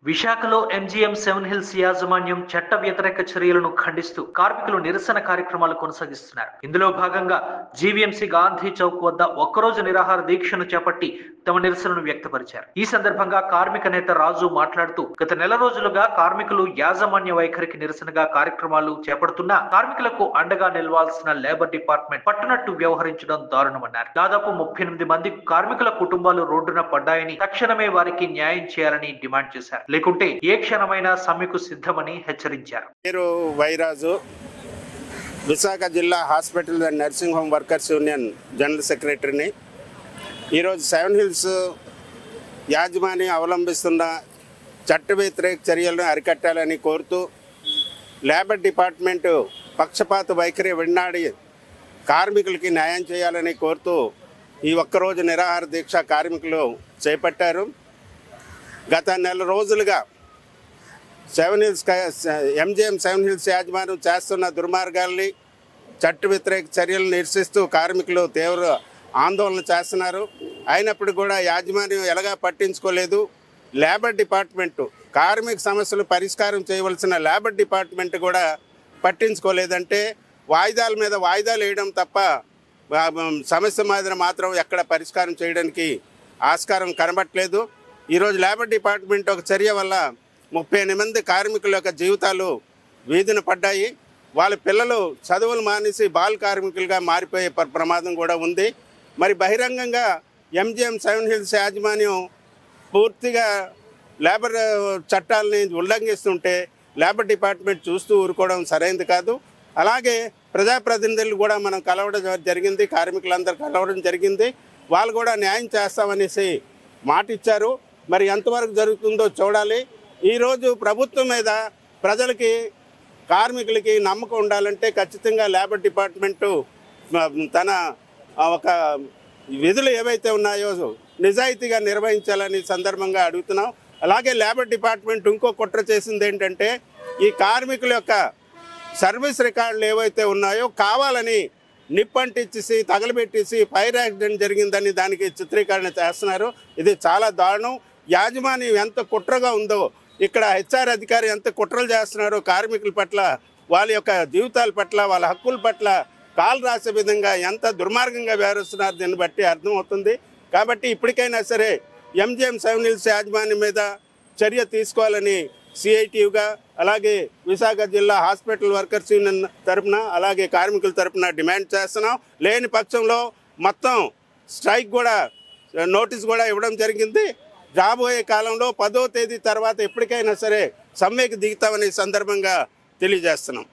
విశాఖలో MGM seven hills యాజమాన్యం చట్ట వ్యతిరేక చర్యలను ఖండిస్తూ కార్మికులు నిరసన కార్యక్రమాలు కొనసాగిస్తున్నారు. ఇందులో భాగంగా జీవీఎంసీ గాంధీ చౌక్ వద్ద ఒక్కరోజు నిరాహార దీక్షను చేపట్టి తమ నిరసనను వ్యక్తపరిచారు. ఈ సందర్భంగా కార్మిక నేత రాజు మాట్లాడుతూ, గత నెల రోజులుగా కార్మికులు యాజమాన్య వైఖరికి నిరసనగా కార్యక్రమాలు చేపడుతున్నా కార్మికులకు అండగా నిలవాల్సిన లేబర్ డిపార్ట్మెంట్ పట్టునట్టు వ్యవహరించడం దారుణమన్నారు. దాదాపు 38 మంది కార్మికుల కుటుంబాలు రోడ్డున పడ్డాయని, తక్షణమే వారికి న్యాయం చేయాలని డిమాండ్ చేశారు. లేకుంటే ఏ క్షణమైనా సమ్మెకు సిద్ధమని హెచ్చరించారు. పేరు వైరాజు, విశాఖ జిల్లా hospital and nursing home workers union general సెక్రటరీని. ఈరోజు సెవెన్ హిల్స్ యాజమాన్యం అవలంబిస్తున్న చట్ట వ్యతిరేక చర్యలను అరికట్టాలని కోరుతూ లేబర్ డిపార్ట్మెంటు పక్షపాత వైఖరి విన్నాడి కార్మికులకి న్యాయం చేయాలని కోరుతూ ఈ ఒక్కరోజు నిరాహార దీక్ష కార్మికులు చేపట్టారు. గత నెల రోజులుగా ఎంజీఎం సెవెన్ హిల్స్ యాజమాన్యం చేస్తున్న దుర్మార్గాల్ని, చట్ట వ్యతిరేక చర్యలను నిరసిస్తూ కార్మికులు తీవ్ర ఆందోళన చేస్తున్నారు. అయినప్పుడు కూడా యాజమాన్యం ఎలాగా పట్టించుకోలేదు. లేబర్ డిపార్ట్మెంటు కార్మిక సమస్యలు పరిష్కారం చేయవలసిన లేబర్ డిపార్ట్మెంట్ కూడా పట్టించుకోలేదంటే వాయిదాల మీద వాయిదాలు వేయడం తప్ప సమస్య మాత్రం ఎక్కడ పరిష్కారం చేయడానికి ఆస్కారం కనబట్టలేదు. ఈరోజు లేబర్ డిపార్ట్మెంట్ ఒక చర్య వల్ల 38 మంది కార్మికుల యొక్క జీవితాలు వీధిన పడ్డాయి. వాళ్ళ పిల్లలు చదువులు మానేసి బాల కార్మికులుగా మారిపోయే ప్రమాదం కూడా ఉంది. మరి బహిరంగంగా ఎంజీఎం సెవెన్ హిల్స్ యాజమాన్యం పూర్తిగా లేబర్ చట్టాలని ఉల్లంఘిస్తుంటే లేబర్ డిపార్ట్మెంట్ చూస్తూ ఊరుకోవడం సరైనది కాదు. అలాగే ప్రజాప్రతినిధులు కూడా మనం కలవడం జరిగింది, కార్మికులందరూ కలవడం జరిగింది. వాళ్ళు కూడా న్యాయం చేస్తామనేసి మాట ఇచ్చారు. మరి ఎంతవరకు జరుగుతుందో చూడాలి. ఈరోజు ప్రభుత్వం మీద ప్రజలకి, కార్మికులకి నమ్మకం ఉండాలంటే ఖచ్చితంగా లేబర్ డిపార్ట్మెంటు తన ఒక విధులు ఏవైతే ఉన్నాయో నిజాయితీగా నిర్వహించాలని సందర్భంగా అడుగుతున్నాం. అలాగే లేబర్ డిపార్ట్మెంట్ ఇంకో కుట్ర చేసింది ఏంటంటే, ఈ కార్మికుల యొక్క సర్వీస్ రికార్డులు ఏవైతే ఉన్నాయో కావాలని నిప్పంటిచ్చేసి తగలబెట్టేసి ఫైర్ యాక్సిడెంట్ జరిగిందని దానికి చిత్రీకరణ చేస్తున్నారు. ఇది చాలా దారుణం. యాజమాన్యం ఎంత కుట్రగా ఉందో, ఇక్కడ హెచ్ఆర్ అధికారి ఎంత కుట్రలు చేస్తున్నారో కార్మికుల పట్ల, వాళ్ళ యొక్క జీవితాల పట్ల, వాళ్ళ హక్కుల పట్ల కాలు రాసే విధంగా ఎంత దుర్మార్గంగా వ్యవహరిస్తున్నారు దీన్ని బట్టి అర్థమవుతుంది. కాబట్టి ఇప్పటికైనా సరే ఎంజీఎం సెవెన్ హిల్స్ యాజమాన్యం మీద చర్య తీసుకోవాలని సిఐటియుగా, అలాగే విశాఖ జిల్లా హాస్పిటల్ వర్కర్స్ యూనియన్ తరఫున, అలాగే కార్మికుల తరఫున డిమాండ్ చేస్తున్నాం. లేని పక్షంలో మొత్తం స్ట్రైక్ కూడా నోటీస్ కూడా ఇవ్వడం జరిగింది. రాబోయే కాలంలో 10వ తేదీ తర్వాత ఎప్పటికైనా సరే సమ్మెకు దిగుతామనే సందర్భంగా తెలియజేస్తున్నాం.